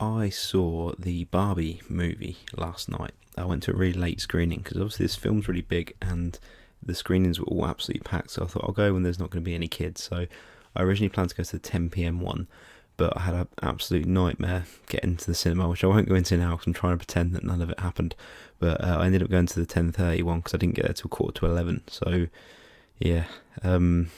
I saw the Barbie movie last night. I went to a really late screening because obviously this film's really big and the screenings were all absolutely packed. So I thought I'll go when there's not going to be any kids. So I originally planned to go to the 10 p.m. one, but I had an absolute nightmare getting to the cinema, which I won't go into now because I'm trying to pretend that none of it happened. But I ended up going to the 10:30 one because I didn't get there till quarter to 11. So yeah, the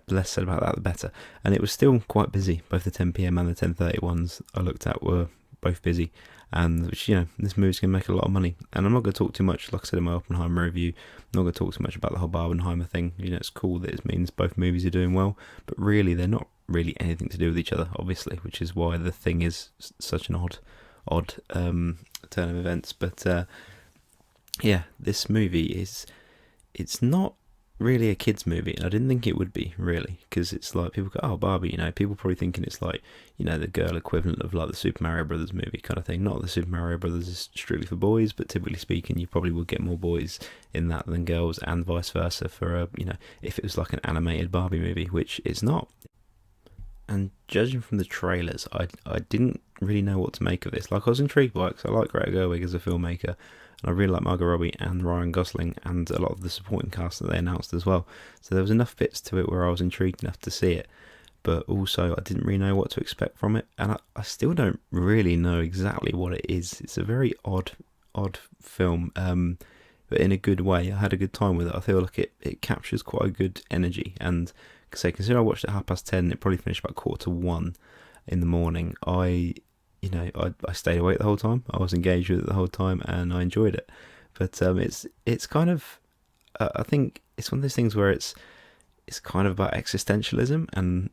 less said about that, the better. And it was still quite busy. Both the 10 p.m. and the 10:30 ones I looked at were both busy. And which, this movie's going to make a lot of money. And I'm not going to talk too much, like I said in my Oppenheimer review, I'm not going to talk too much about the whole Barbenheimer thing. It's cool that it means both movies are doing well, but really they're not really anything to do with each other, obviously, which is why the thing is such an odd turn of events. But yeah, this movie it's not really a kids movie, and I didn't think it would be really, because it's like people go, "Oh, Barbie," people probably thinking it's like the girl equivalent of like the Super Mario Brothers movie kind of thing. Not that Super Mario Brothers is strictly for boys, but typically speaking, you probably would get more boys in that than girls, and vice versa for a if it was like an animated Barbie movie, which it's not. And judging from the trailers, I didn't really know what to make of this. Like I was intrigued by it because I like Greta Gerwig as a filmmaker, and I really like Margot Robbie and Ryan Gosling and a lot of the supporting cast that they announced as well. So there was enough bits to it where I was intrigued enough to see it, but also I didn't really know what to expect from it, and I still don't really know exactly what it is. It's a very odd film, but in a good way. I had a good time with it. I feel like it captures quite a good energy, and say consider I watched it at 10:30, it probably finished about quarter to 1 in the morning. I stayed awake the whole time. I was engaged with it the whole time, and I enjoyed it. But it's kind of I think it's one of those things where it's kind of about existentialism and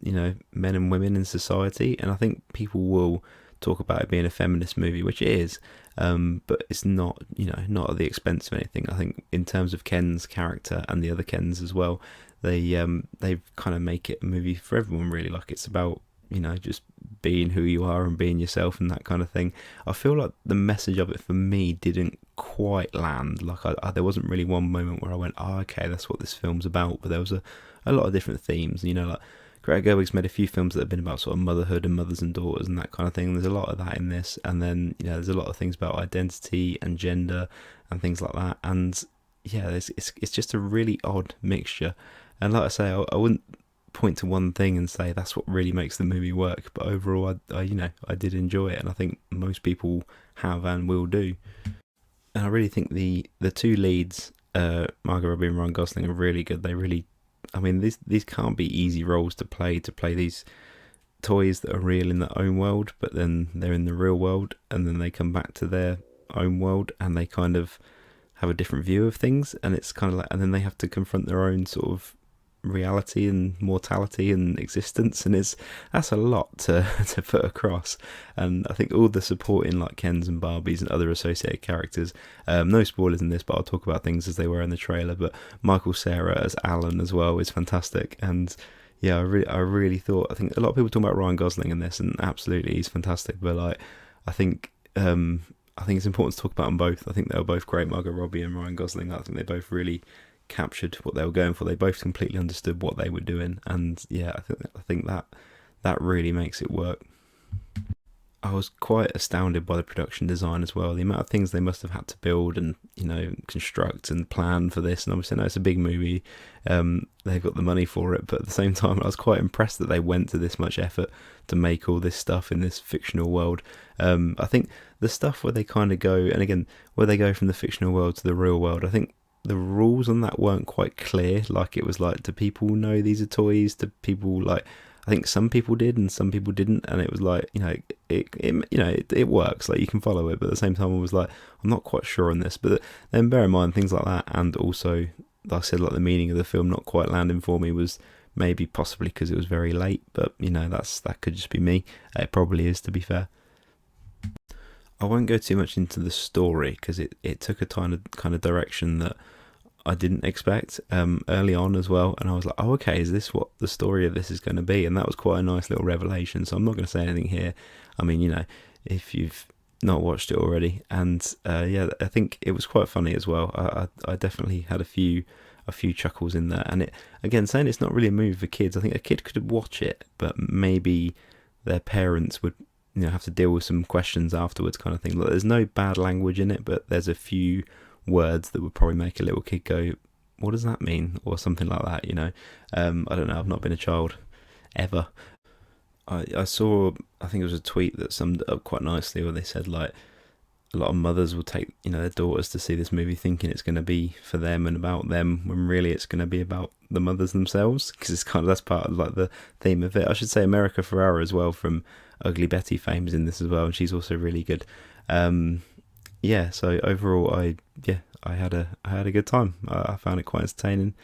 men and women in society, and I think people will talk about it being a feminist movie, which it is, but it's not not at the expense of anything. I think in terms of Ken's character and the other Kens as well, they kind of make it a movie for everyone really. Like it's about just being who you are and being yourself and that kind of thing. I feel like the message of it for me didn't quite land. Like there wasn't really one moment where I went, oh, okay, that's what this film's about. But there was a lot of different themes. Like Greta Gerwig's made a few films that have been about sort of motherhood and mothers and daughters and that kind of thing. There's a lot of that in this, and then there's a lot of things about identity and gender and things like that. And yeah, it's just a really odd mixture. And like I say, I wouldn't point to one thing and say that's what really makes the movie work. But overall, I did enjoy it, and I think most people have and will do. And I really think the two leads, Margot Robbie and Ryan Gosling, are really good. They really, I mean, these can't be easy roles to play these toys that are real in their own world, but then they're in the real world, and then they come back to their own world, and they kind of have a different view of things, and it's kind of like, and then they have to confront their own sort of reality and mortality and existence, and that's a lot to to put across. And I think all the supporting like Kens and Barbies and other associated characters, no spoilers in this, but I'll talk about things as they were in the trailer, but Michael Cera as Alan as well is fantastic. And yeah, I really thought, I think a lot of people talk about Ryan Gosling in this, and absolutely he's fantastic, but like I think it's important to talk about them both. I think they were both great, Margot Robbie and Ryan Gosling. I think they both really captured what they were going for. They both completely understood what they were doing, and yeah, I think that really makes it work. I was quite astounded by the production design as well. The amount of things they must have had to build and construct and plan for this. And obviously, I know it's a big movie. They've got the money for it, but at the same time, I was quite impressed that they went to this much effort to make all this stuff in this fictional world. I think the stuff where they kind of go, and again, where they go from the fictional world to the real world, I think the rules on that weren't quite clear. Like it was like, do people know these are toys? Do people like? I think some people did and some people didn't, and it was like it works, like you can follow it, but at the same time I was like, I'm not quite sure on this. But then bear in mind things like that, and also like I said, like the meaning of the film not quite landing for me was maybe possibly because it was very late, but that could just be me. It probably is, to be fair. I won't go too much into the story because it took a kind of direction that I didn't expect early on as well, and I was like, oh, okay, is this what the story of this is going to be? And that was quite a nice little revelation, so I'm not going to say anything here. I mean, if you've not watched it already, and yeah, I think it was quite funny as well. I definitely had a few chuckles in there, and it, again, saying it's not really a movie for kids, I think a kid could watch it, but maybe their parents would have to deal with some questions afterwards, kind of thing. Like, there's no bad language in it, but there's a few words that would probably make a little kid go, "What does that mean?" or something like that. I don't know. I've not been a child ever. I saw, I think it was a tweet that summed it up quite nicely, where they said like a lot of mothers will take their daughters to see this movie thinking it's going to be for them and about them, when really it's going to be about the mothers themselves, because it's kind of, that's part of like the theme of it. I should say America Ferrera as well, from Ugly Betty fame, is in this as well, and she's also really good. Yeah, so overall, I had a good time. I found it quite entertaining,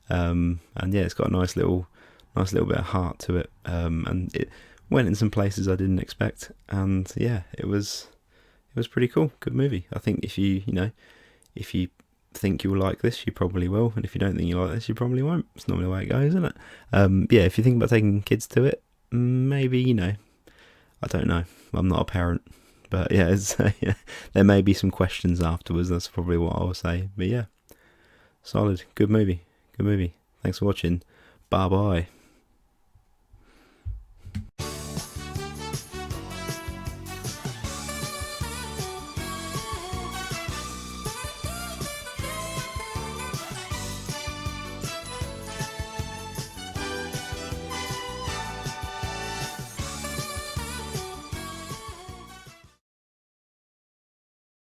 and yeah, it's got a nice little bit of heart to it, and it went in some places I didn't expect, and yeah, it was pretty cool. Good movie. I think if you think you'll like this, you probably will, and if you don't think you like this, you probably won't. It's normally the way it goes, isn't it? Yeah, if you think about taking kids to it, maybe I don't know. I'm not a parent, but yeah, yeah, there may be some questions afterwards. That's probably what I'll say. But yeah, solid, good movie, good movie. Thanks for watching. Bye bye.